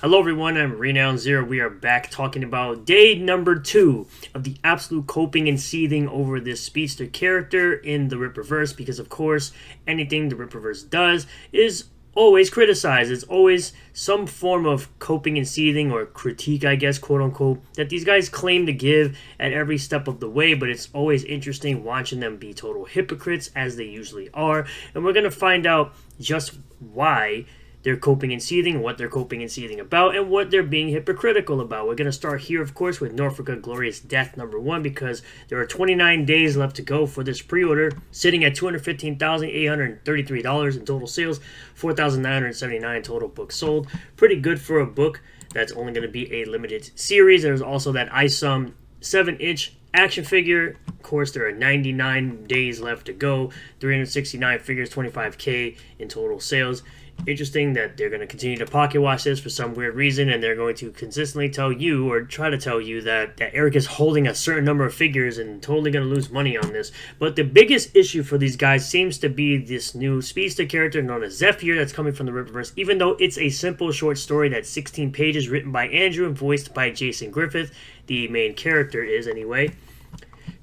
Hello everyone, I'm Renowned Zero. We are back talking about day number 2 of the absolute coping and seething over this speedster character in the Rippaverse, because of course anything the Rippaverse does is always criticized. It's always some form of coping and seething, or critique, I guess, quote unquote, that these guys claim to give at every step of the way, but it's always interesting watching them be total hypocrites, as they usually are. And we're going to find out just why they're coping and seething, what they're coping and seething about, and what they're being hypocritical about. We're going to start here, of course, with Norfolk Glorious Death number 1, because there are 29 days left to go for this pre-order, sitting at $215,833 in total sales, 4,979 total books sold. Pretty good for a book that's only going to be a limited series. There's also that ISOM 7-inch action figure. Of course, there are 99 days left to go, 369 figures, 25K in total sales. Interesting that they're going to continue to pocket watch this for some weird reason, and they're going to consistently tell you, or try to tell you, that Eric is holding a certain number of figures and totally going to lose money on this. But the biggest issue for these guys seems to be this new speedster character known as Zephyr that's coming from the Rippverse, even though it's a simple short story that's 16 pages, written by Andrew and voiced by Jason Griffith. The main character is, anyway.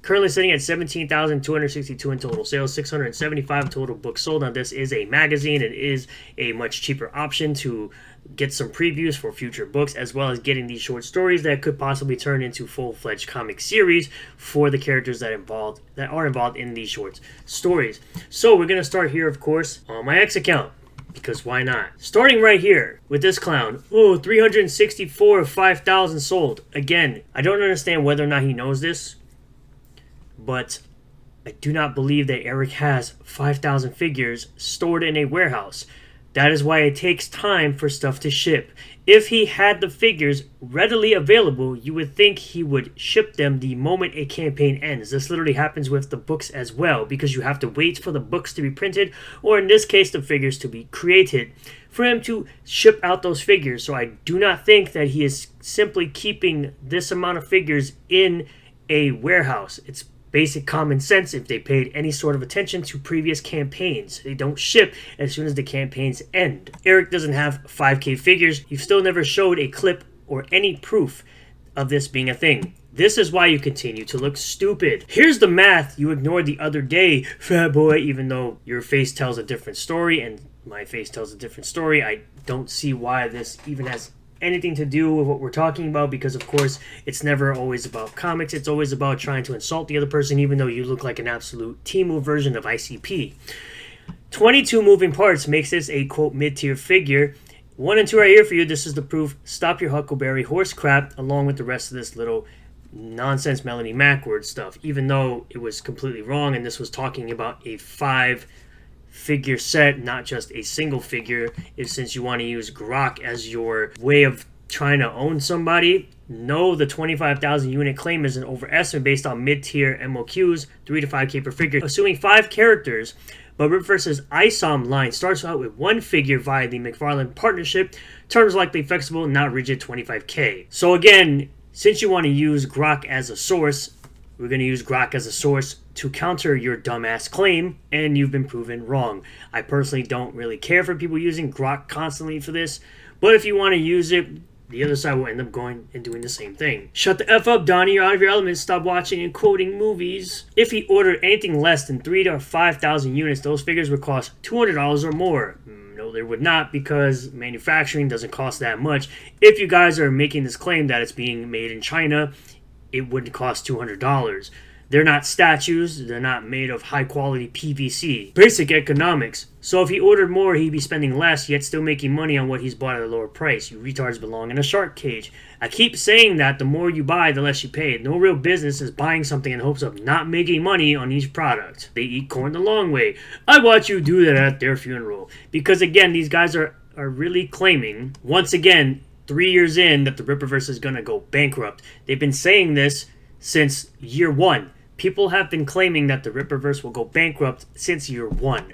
Currently sitting at 17,262 in total sales, 675 total books sold. Now, this is a magazine. It is a much cheaper option to get some previews for future books, as well as getting these short stories that could possibly turn into full-fledged comic series for the characters that are involved in these short stories. So we're going to start here, of course, on my X account, because why not? Starting right here with this clown. 364 of 5,000 sold. Again, I don't understand whether or not he knows this, but I do not believe that Eric has 5,000 figures stored in a warehouse. That is why it takes time for stuff to ship. If he had the figures readily available, you would think he would ship them the moment a campaign ends. This literally happens with the books as well, because you have to wait for the books to be printed, or in this case, the figures to be created, for him to ship out those figures. So I do not think that he is simply keeping this amount of figures in a warehouse. It's basic common sense if they paid any sort of attention to previous campaigns. They don't ship as soon as the campaigns end. Eric doesn't have 5K figures. You've still never showed a clip or any proof of this being a thing. This is why you continue to look stupid. Here's the math you ignored the other day, fat boy, even though your face tells a different story and my face tells a different story. I don't see why this even has anything to do with what we're talking about, because of course it's never always about comics. It's always about trying to insult the other person, even though you look like an absolute Temu version of ICP. 22 moving parts makes this a quote mid-tier figure. 1 and 2 right here for you. This is the proof. Stop your Huckleberry horse crap, along with the rest of this little nonsense Melanie Macward stuff, even though it was completely wrong, and this was talking about a 5-figure set, not just a single figure. If, since you want to use Grok as your way of trying to own somebody, no, the 25,000 unit claim is an overestimate based on mid-tier MOQs, 3 to 5K per figure, assuming 5 characters. But Rippverse's ISOM line starts out with 1 figure via the McFarlane partnership, terms likely flexible, not rigid, 25K. So again, since you want to use Grok as a source, we're going to use Grok as a source to counter your dumbass claim, and you've been proven wrong. I personally don't really care for people using Grok constantly for this, but if you want to use it, the other side will end up going and doing the same thing. Shut the F up, Donnie. You're out of your element. Stop watching and quoting movies. If he ordered anything less than 3,000 to 5,000 units, those figures would cost $200 or more. No, they would not, because manufacturing doesn't cost that much. If you guys are making this claim that it's being made in China, it wouldn't cost $200. They're not statues. They're not made of high-quality PVC. Basic economics. So if he ordered more, he'd be spending less, yet still making money on what he's bought at a lower price. You retards belong in a shark cage. I keep saying that the more you buy, the less you pay. No real business is buying something in hopes of not making money on each product. They eat corn the long way. I watch you do that at their funeral. Because again, these guys are really claiming, once again, 3 years in, that the Rippaverse is going to go bankrupt. They've been saying this since year 1. People have been claiming that the Rippaverse will go bankrupt since year 1.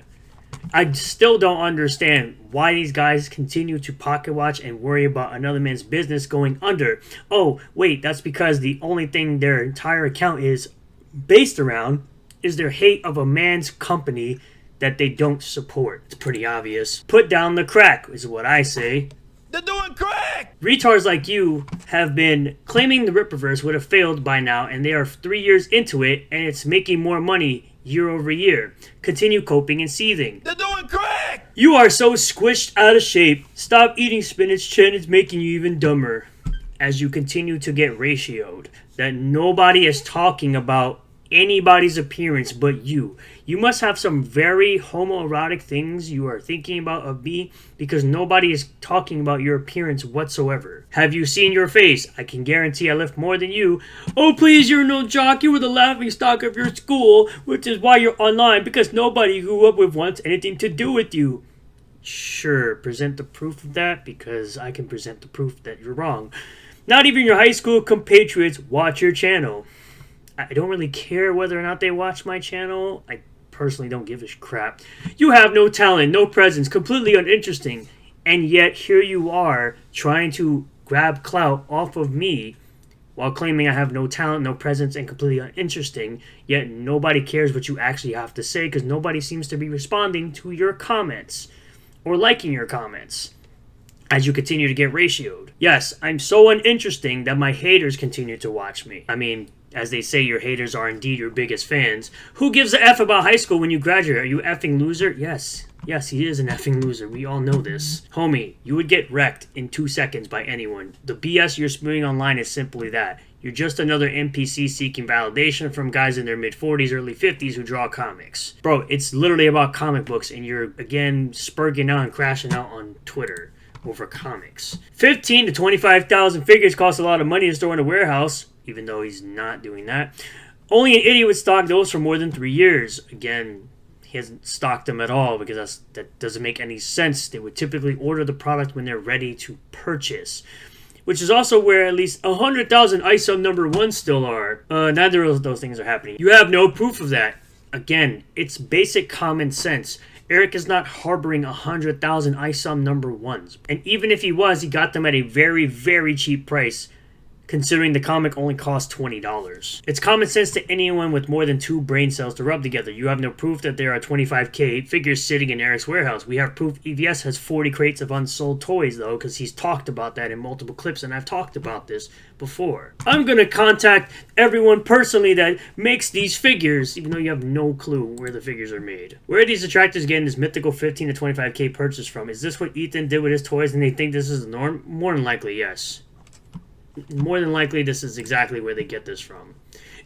I still don't understand why these guys continue to pocket watch and worry about another man's business going under. Oh, wait, that's because the only thing their entire account is based around is their hate of a man's company that they don't support. It's pretty obvious. Put down the crack is what I say. They're doing crack! Retards like you have been claiming the Rippaverse would have failed by now, and they are 3 years into it, and it's making more money year over year. Continue coping and seething. They're doing crack! You are so squished out of shape. Stop eating spinach, Chen. It's making you even dumber. As you continue to get ratioed, that nobody is talking about anybody's appearance but you. You must have some very homoerotic things you are thinking about of me, because nobody is talking about your appearance whatsoever. Have you seen your face? I can guarantee I lift more than you. Oh please, you're no jock. You were the laughingstock of your school, which is why you're online, because nobody you grew up with wants anything to do with you. Sure, present the proof of that, because I can present the proof that you're wrong. Not even your high school compatriots watch your channel. I don't really care whether or not they watch my channel. I personally don't give a crap. You have no talent, no presence, completely uninteresting. And yet here you are trying to grab clout off of me while claiming I have no talent, no presence, and completely uninteresting. Yet nobody cares what you actually have to say, because nobody seems to be responding to your comments or liking your comments as you continue to get ratioed. Yes, I'm so uninteresting that my haters continue to watch me. I mean, as they say, your haters are indeed your biggest fans. Who gives a F about high school when you graduate? Are you an effing loser? Yes, he is an effing loser. We all know this. Homie, you would get wrecked in 2 seconds by anyone. The BS you're spewing online is simply that. You're just another NPC seeking validation from guys in their mid-40s, early 50s who draw comics. Bro, it's literally about comic books, and you're, again, spurging out and crashing out on Twitter over comics. 15 to 25,000 figures cost a lot of money to store in a warehouse, even though he's not doing that. Only an idiot would stock those for more than 3 years. Again, he hasn't stocked them at all, because that doesn't make any sense. They would typically order the product when they're ready to purchase, which is also where at least 100,000 ISO number 1 still are. Neither of those things are happening. You have no proof of that. Again, it's basic common sense. Eric is not harboring 100,000 ISOM number 1s. And even if he was, he got them at a very, very cheap price, considering the comic only cost $20. It's common sense to anyone with more than 2 brain cells to rub together. You have no proof that there are 25k figures sitting in Eric's warehouse. We have proof EVS has 40 crates of unsold toys, though, because he's talked about that in multiple clips, and I've talked about this before. I'm going to contact everyone personally that makes these figures, even though you have no clue where the figures are made. Where are these detractors getting this mythical 15 to 25k purchase from? Is this what Ethan did with his toys and they think this is the norm? More than likely, yes. More than likely, this is exactly where they get this from.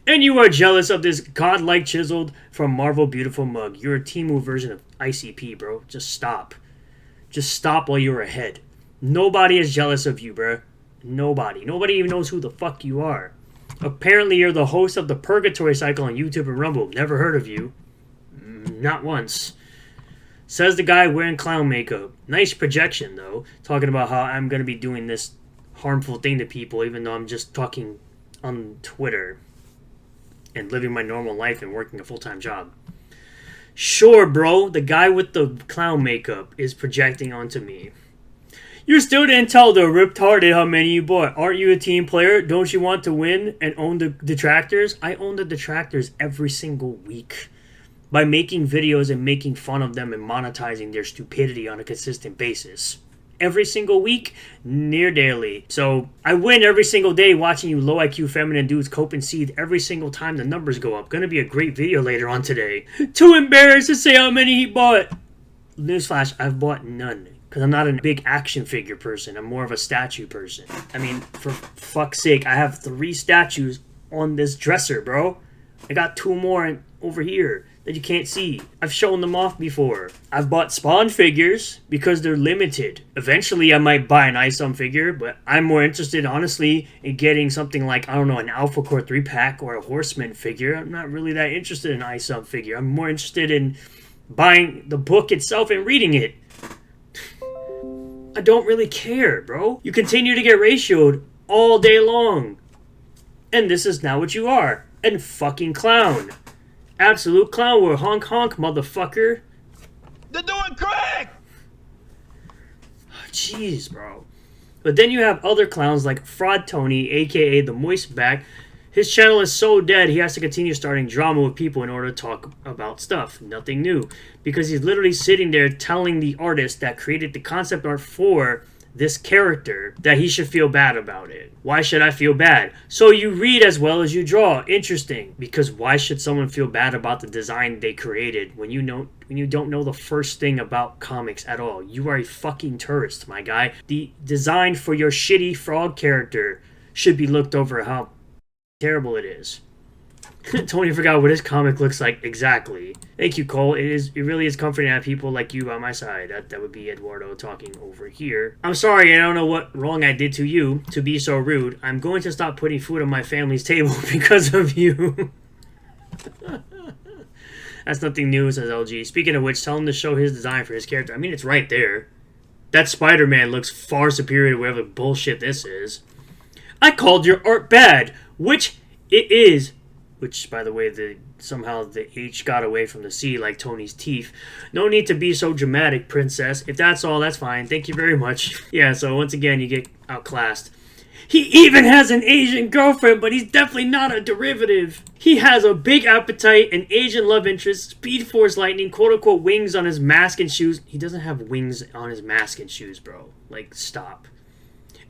And you are jealous of this godlike chiseled from Marvel beautiful mug. You're a Temu version of ICP, bro. Just stop. Just stop while you're ahead. Nobody is jealous of you, bro. Nobody. Nobody even knows who the fuck you are. Apparently, you're the host of the Purgatory Cycle on YouTube and Rumble. Never heard of you. Not once. Says the guy wearing clown makeup. Nice projection, though. Talking about how I'm going to be doing this harmful thing to people, even though I'm just talking on Twitter and living my normal life and working a full-time job. Sure, bro, the guy with the clown makeup is projecting onto me. You still didn't tell the retarded how many you bought. Aren't you a team player? Don't you want to win and own the Detractors? I own the Detractors every single week by making videos and making fun of them and monetizing their stupidity on a consistent basis. Every single week, near daily. So I win every single day watching you low IQ feminine dudes cope and seethe every single time the numbers go up. Gonna be a great video later on today. Too embarrassed to say how many he bought. Newsflash, I've bought none. Because I'm not a big action figure person. I'm more of a statue person. I mean, for fuck's sake, I have 3 statues on this dresser, bro. I got 2 more over here that you can't see. I've shown them off before. I've bought Spawn figures because they're limited. Eventually, I might buy an ISOM figure, but I'm more interested, honestly, in getting something like, I don't know, an Alpha Core 3-pack or a Horseman figure. I'm not really that interested in an ISOM figure. I'm more interested in buying the book itself and reading it. I don't really care, bro. You continue to get ratioed all day long. And this is now what you are. And fucking clown. Absolute clown war. Honk honk, motherfucker. They're doing crack! Jeez, bro. But then you have other clowns like Fraud Tony, aka the Moist Back. His channel is so dead, he has to continue starting drama with people in order to talk about stuff. Nothing new. Because he's literally sitting there telling the artist that created the concept art for this character that he should feel bad about it. Why should I feel bad? So you read as well as you draw. Interesting. Because why should someone feel bad about the design they created when you don't know the first thing about comics at all? You are a fucking tourist, my guy. The design for your shitty frog character should be looked over how terrible it is. Tony forgot what his comic looks like exactly. Thank you, Cole. It really is comforting to have people like you by my side. That would be Eduardo talking over here. I'm sorry, I don't know what wrong I did to you to be so rude. I'm going to stop putting food on my family's table because of you. That's nothing new, says LG. Speaking of which, tell him to show his design for his character. I mean, it's right there. That Spider-Man looks far superior to whatever bullshit this is. I called your art bad, which it is. Which, by the way, somehow the H got away from the C like Tony's teeth. No need to be so dramatic, princess. If that's all, that's fine. Thank you very much. Yeah, so once again, you get outclassed. He even has an Asian girlfriend, but he's definitely not a derivative. He has a big appetite, an Asian love interest, Speed Force Lightning, quote-unquote wings on his mask and shoes. He doesn't have wings on his mask and shoes, bro. Like, stop.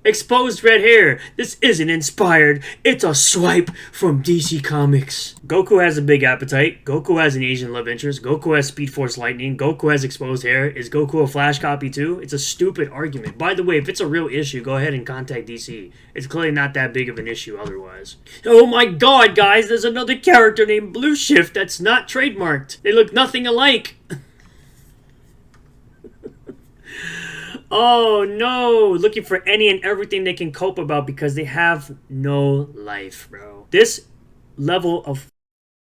Exposed red hair. This isn't inspired. It's a swipe from DC Comics. Goku has a big appetite. Goku has an Asian love interest. Goku has Speed Force Lightning. Goku has exposed hair. Is Goku a Flash copy too? It's a stupid argument. By the way, if it's a real issue, go ahead and contact DC. It's clearly not that big of an issue otherwise. Oh my god, guys, there's another character named Blue Shift that's not trademarked. They look nothing alike. Oh no, looking for any and everything they can cope about because they have no life, bro. This level of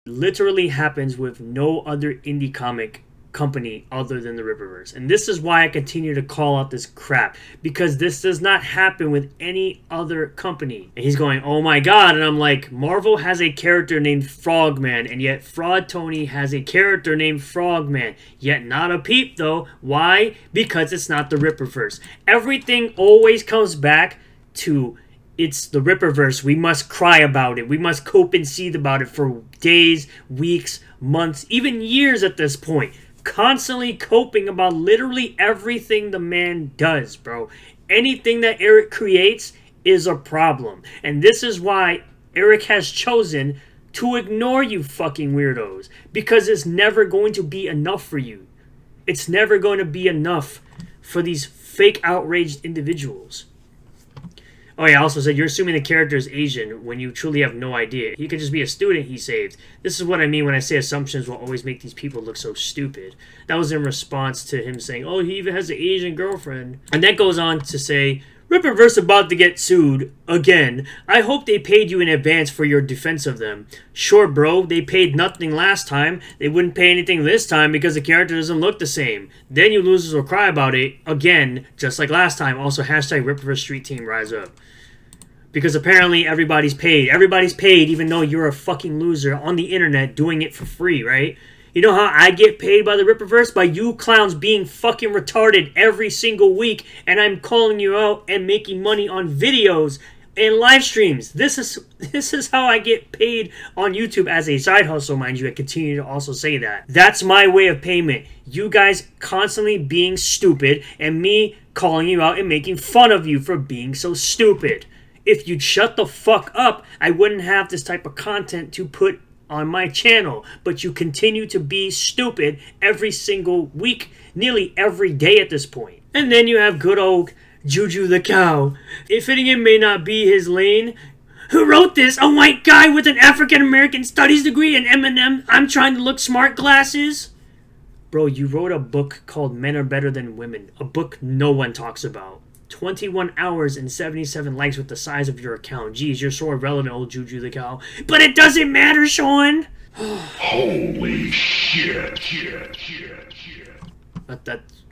literally happens with no other indie comic company other than the Rippaverse. And this is why I continue to call out this crap, because this does not happen with any other company. And he's going, oh my god, and I'm like, Marvel has a character named Frogman, and yet Fraud Tony has a character named Frogman, yet not a peep though. Why? Because it's not the Rippaverse. Everything always comes back to it's the Rippaverse. We must cry about it. We must cope and seethe about it for days, weeks, months, even years at this point. Constantly coping about literally everything the man does, bro. Anything that Eric creates is a problem. And this is why Eric has chosen to ignore you fucking weirdos. Because it's never going to be enough for you. It's never going to be enough for these fake outraged individuals. Oh yeah, also said, you're assuming the character is Asian when you truly have no idea. He could just be a student he saved. This is what I mean when I say assumptions will always make these people look so stupid. That was in response to him saying, oh, he even has an Asian girlfriend. And that goes on to say, Ripperverse about to get sued again. I hope they paid you in advance for your defense of them. Sure, bro, they paid nothing last time. They wouldn't pay anything this time because the character doesn't look the same. Then you losers will cry about it again, just like last time. Also, hashtag Ripperverse Street Team rise up. Because apparently everybody's paid. Everybody's paid even though you're a fucking loser on the internet doing it for free, right? You know how I get paid by the Ripperverse? By you clowns being fucking retarded every single week, and I'm calling you out and making money on videos and live streams. This is how I get paid on YouTube as a side hustle, mind you. I continue to also say that. That's my way of payment. You guys constantly being stupid and me calling you out and making fun of you for being so stupid. If you'd shut the fuck up, I wouldn't have this type of content to put on my channel, but you continue to be stupid every single week, nearly every day at this point. And then you have good old Juju the Cow. If fitting in may not be his lane, who wrote this? A white guy with an African American studies degree and Eminem I'm trying to look smart glasses? Bro, you wrote a book called Men Are Better Than Women, a book no one talks about. 21 hours and 77 likes with the size of your account. Jeez, you're so irrelevant, old Juju the Cow. But it doesn't matter, Sean! Holy shit.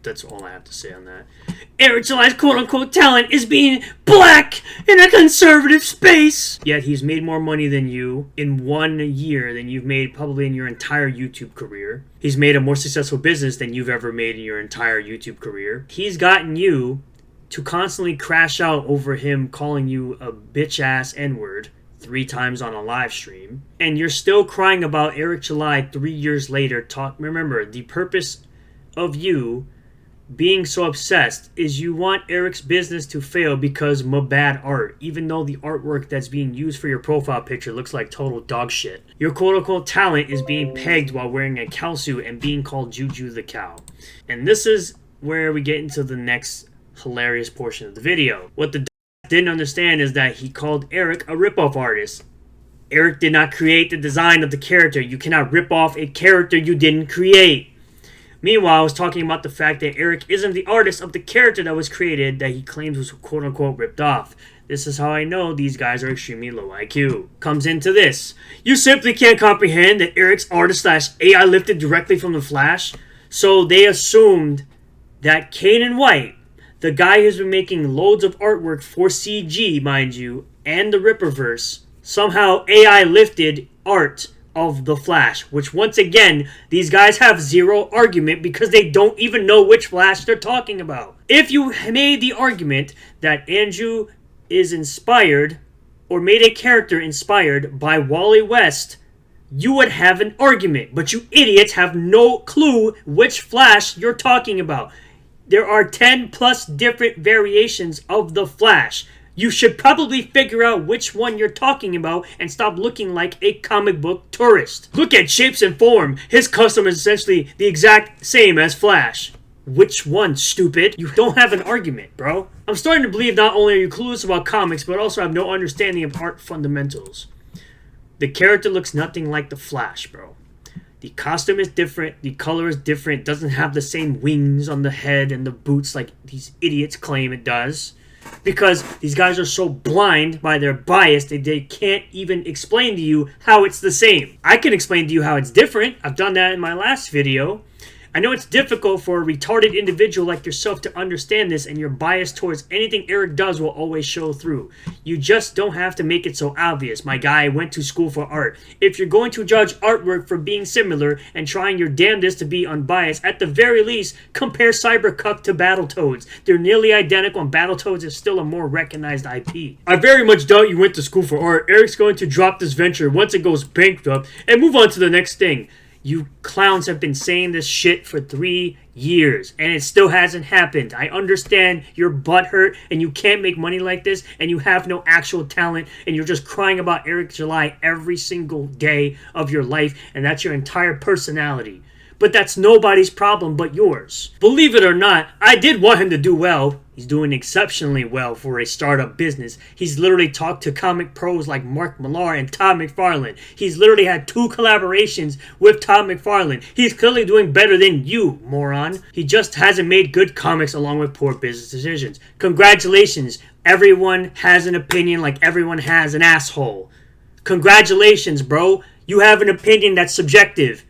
That's all I have to say on that. Eric July's quote-unquote talent is being black in a conservative space! Yet he's made more money than you in 1 year than you've made probably in your entire YouTube career. He's made a more successful business than you've ever made in your entire YouTube career. He's gotten you to constantly crash out over him calling you a bitch-ass N-word 3 times on a live stream. And you're still crying about Eric July 3 years later. Remember, the purpose of you being so obsessed is you want Eric's business to fail because of bad art, even though the artwork that's being used for your profile picture looks like total dog shit. Your quote-unquote talent is being pegged while wearing a cow suit and being called Juju the cow. And this is where we get into the next hilarious portion of the video. What the didn't understand is that he called Eric a rip-off artist. Eric did not create the design of the character. You cannot rip off a character you didn't create. Meanwhile, I was talking about the fact that Eric isn't the artist of the character that was created that he claims was quote-unquote ripped off. This is how I know these guys are extremely low IQ. Comes into this. You simply can't comprehend that Eric's artist/AI lifted directly from the Flash. So they assumed that Kanan White, the guy who's been making loads of artwork for CG, mind you, and the Rippaverse, somehow AI lifted art of the Flash, which once again, these guys have zero argument because they don't even know which Flash they're talking about. If you made the argument that Andrew is inspired, or made a character inspired by Wally West, you would have an argument, but you idiots have no clue which Flash you're talking about. There are 10 plus different variations of the Flash. You should probably figure out which one you're talking about and stop looking like a comic book tourist. Look at shapes and form. His custom is essentially the exact same as Flash. Which one, stupid? You don't have an argument, bro. I'm starting to believe not only are you clueless about comics, but also have no understanding of art fundamentals. The character looks nothing like the Flash, bro. The costume is different, the color is different, doesn't have the same wings on the head and the boots like these idiots claim it does. Because these guys are so blind by their bias that they can't even explain to you how it's the same. I can explain to you how it's different. I've done that in my last video. I know it's difficult for a retarded individual like yourself to understand this, and your bias towards anything Eric does will always show through. You just don't have to make it so obvious. My guy went to school for art. If you're going to judge artwork for being similar and trying your damnedest to be unbiased, at the very least, compare Cybercup to Battletoads. They're nearly identical, and Battletoads is still a more recognized IP. I very much doubt you went to school for art. Eric's going to drop this venture once it goes bankrupt and move on to the next thing. You clowns have been saying this shit for 3 years, and it still hasn't happened. I understand you're butthurt, and you can't make money like this, and you have no actual talent, and you're just crying about Eric July every single day of your life, and that's your entire personality. But that's nobody's problem but yours. Believe it or not, I did want him to do well. He's doing exceptionally well for a startup business. He's literally talked to comic pros like Mark Millar and Todd McFarlane. He's literally had 2 collaborations with Todd McFarlane. He's clearly doing better than you, moron. He just hasn't made good comics along with poor business decisions. Congratulations. Everyone has an opinion like everyone has an asshole. Congratulations, bro. You have an opinion that's subjective.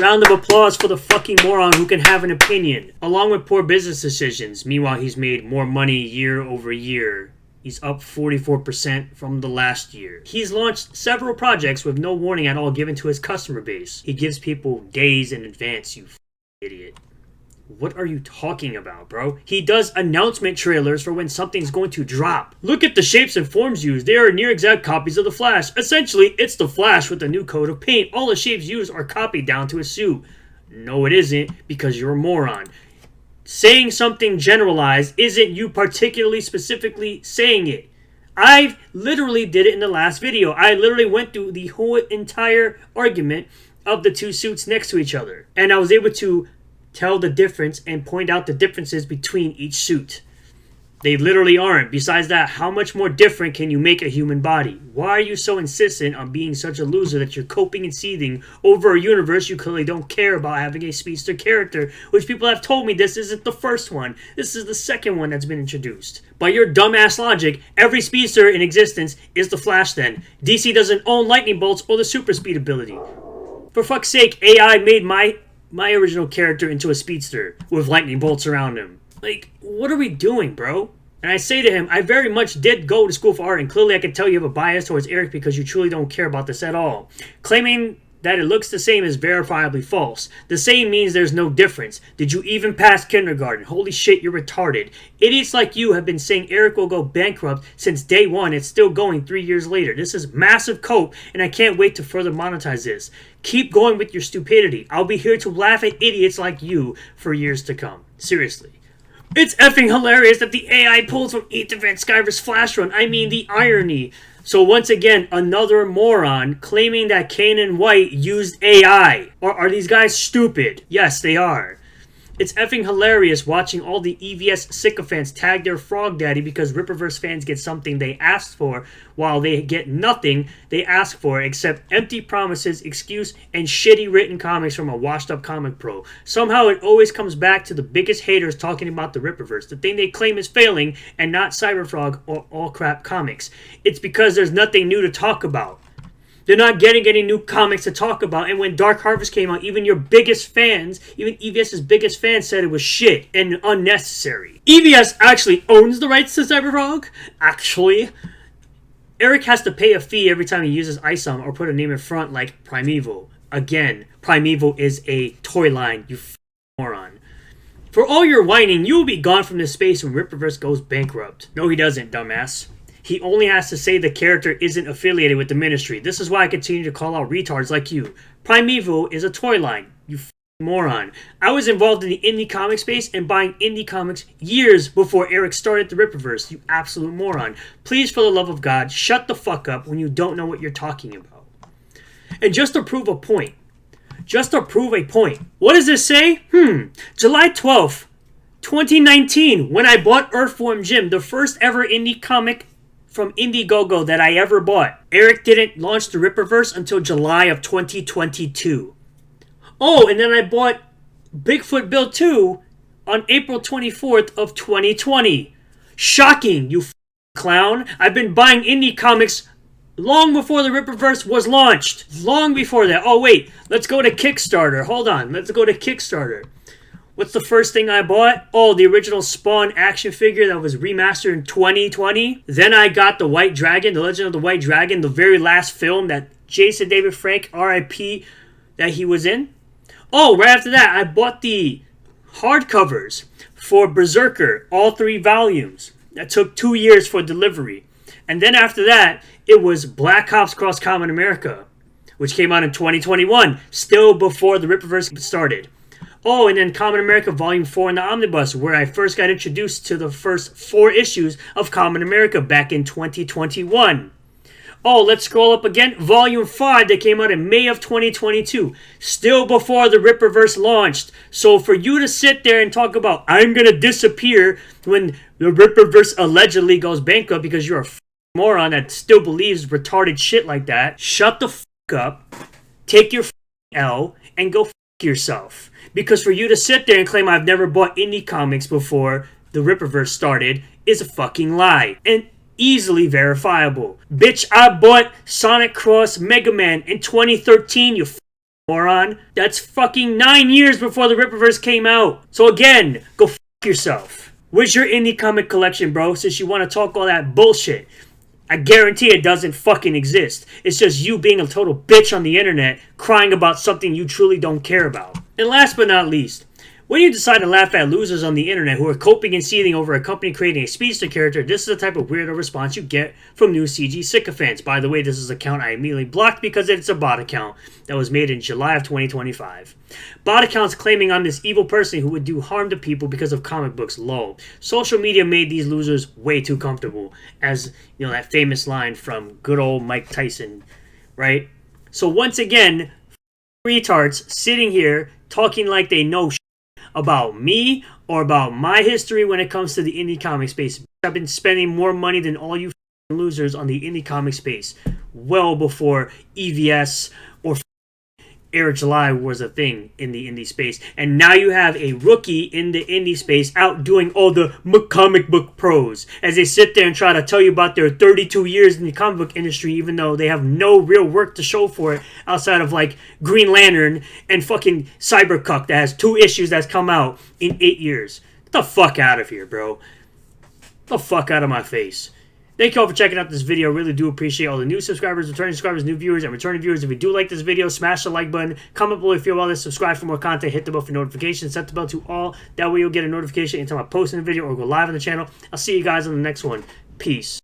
Round of applause for the fucking moron who can have an opinion. Along with poor business decisions. Meanwhile, he's made more money year over year. He's up 44% from the last year. He's launched several projects with no warning at all given to his customer base. He gives people days in advance, you idiot. What are you talking about, bro? He does announcement trailers for when something's going to drop. Look at the shapes and forms used. They are near exact copies of the Flash. Essentially, it's the Flash with a new coat of paint. All the shapes used are copied down to a suit. No, it isn't, because you're a moron. Saying something generalized isn't you particularly specifically saying it. I literally did it in the last video. I literally went through the whole entire argument of the 2 suits next to each other. And I was able to tell the difference and point out the differences between each suit. They literally aren't. Besides that, how much more different can you make a human body? Why are you so insistent on being such a loser that you're coping and seething over a universe you clearly don't care about having a speedster character, which people have told me this isn't the first one. This is the second one that's been introduced. By your dumbass logic, every speedster in existence is the Flash then. DC doesn't own lightning bolts or the super speed ability. For fuck's sake, AI made my original character into a speedster with lightning bolts around him. Like, what are we doing, bro? And I say to him, I very much did go to school for art, and clearly I can tell you have a bias towards Eric because you truly don't care about this at all. Claiming that it looks the same is verifiably false. The same means there's no difference. Did you even pass kindergarten? Holy shit, you're retarded. Idiots like you have been saying Eric will go bankrupt since day one. It's still going 3 years later. This is massive cope, and I can't wait to further monetize this. Keep going with your stupidity. I'll be here to laugh at idiots like you for years to come. Seriously. It's effing hilarious that the AI pulls from ETH Event Skyverse Flash Run. I mean, the irony. So once again, another moron claiming that Kane and White used AI. Or are these guys stupid? Yes, they are. It's effing hilarious watching all the EVS sycophants tag their frog daddy because Rippaverse fans get something they asked for, while they get nothing they ask for except empty promises, excuse, and shitty written comics from a washed up comic pro. Somehow it always comes back to the biggest haters talking about the Rippaverse, the thing they claim is failing, and not Cyberfrog or all crap comics. It's because there's nothing new to talk about. They're not getting any new comics to talk about. And when Dark Harvest came out, even your biggest fans, even EVS's biggest fans said it was shit and unnecessary. EVS actually owns the rights to Cyberfrog. Actually, Eric has to pay a fee every time he uses ISOM or put a name in front like Primeval. Again, Primeval is a toy line, you moron. For all your whining, you will be gone from this space when Ripperverse goes bankrupt. No, he doesn't, dumbass. He only has to say the character isn't affiliated with the ministry. This is why I continue to call out retards like you. Primeval is a toy line, you moron. I was involved in the indie comic space and buying indie comics years before Eric started the Ripperverse, you absolute moron. Please, for the love of God, shut the fuck up when you don't know what you're talking about. And just to prove a point. What does this say? July 12th, 2019, when I bought Earthworm Jim, the first ever indie comic from Indiegogo that I ever bought. Eric didn't launch the Ripperverse until July of 2022. Oh, and then I bought Bigfoot Bill 2 on April 24th of 2020. Shocking, you clown. I've been buying indie comics long before the Ripperverse was launched. Long before that. Oh, wait. Let's go to Kickstarter. Hold on. Let's go to Kickstarter. What's the first thing I bought? Oh, the original Spawn action figure that was remastered in 2020. Then I got the White Dragon, the Legend of the White Dragon, the very last film that Jason David Frank, R.I.P., that he was in. Oh, right after that, I bought the hardcovers for Berserker, all 3 volumes. That took 2 years for delivery. And then after that, it was Black Ops Cross Common America, which came out in 2021, still before the Ripperverse started. Oh, and then Common America Volume 4 in the Omnibus, where I first got introduced to the first 4 issues of Common America back in 2021. Oh, let's scroll up again. Volume 5 that came out in May of 2022, still before the Ripperverse launched. So for you to sit there and talk about, I'm going to disappear when the Ripperverse allegedly goes bankrupt because you're a moron that still believes retarded shit like that, shut the up, take your L, and go yourself. Because for you to sit there and claim I've never bought indie comics before the Ripperverse started is a fucking lie. And easily verifiable. Bitch, I bought Sonic Cross Mega Man in 2013, you moron. That's fucking 9 years before the Ripperverse came out. So again, go yourself. Where's your indie comic collection, bro? Since you want to talk all that bullshit. I guarantee it doesn't fucking exist. It's just you being a total bitch on the internet crying about something you truly don't care about. And last but not least, when you decide to laugh at losers on the internet who are coping and seething over a company creating a speedster character, this is the type of weirdo response you get from new CG sycophants. By the way, this is an account I immediately blocked because it's a bot account that was made in July of 2025. Bot accounts claiming I'm this evil person who would do harm to people because of comic books, lol. Social media made these losers way too comfortable, as, you know, that famous line from good old Mike Tyson, right? So once again, retards sitting here talking like they know about me or about my history when it comes to the indie comic space. I've been spending more money than all you losers on the indie comic space well before EVS or Eric July was a thing in the indie space. And now you have a rookie in the indie space out doing all the comic book pros as they sit there and try to tell you about their 32 years in the comic book industry, even though they have no real work to show for it outside of like Green Lantern and fucking Cybercuck that has 2 issues that's come out in 8 years. Get the fuck out of here, bro. Get the fuck out of my face. Thank you all for checking out this video. I really do appreciate all the new subscribers, returning subscribers, new viewers, and returning viewers. If you do like this video, smash the like button. Comment below if you feel well, subscribe for more content, hit the bell for notifications, set the bell to all. That way you'll get a notification anytime I post a video or go live on the channel. I'll see you guys on the next one. Peace.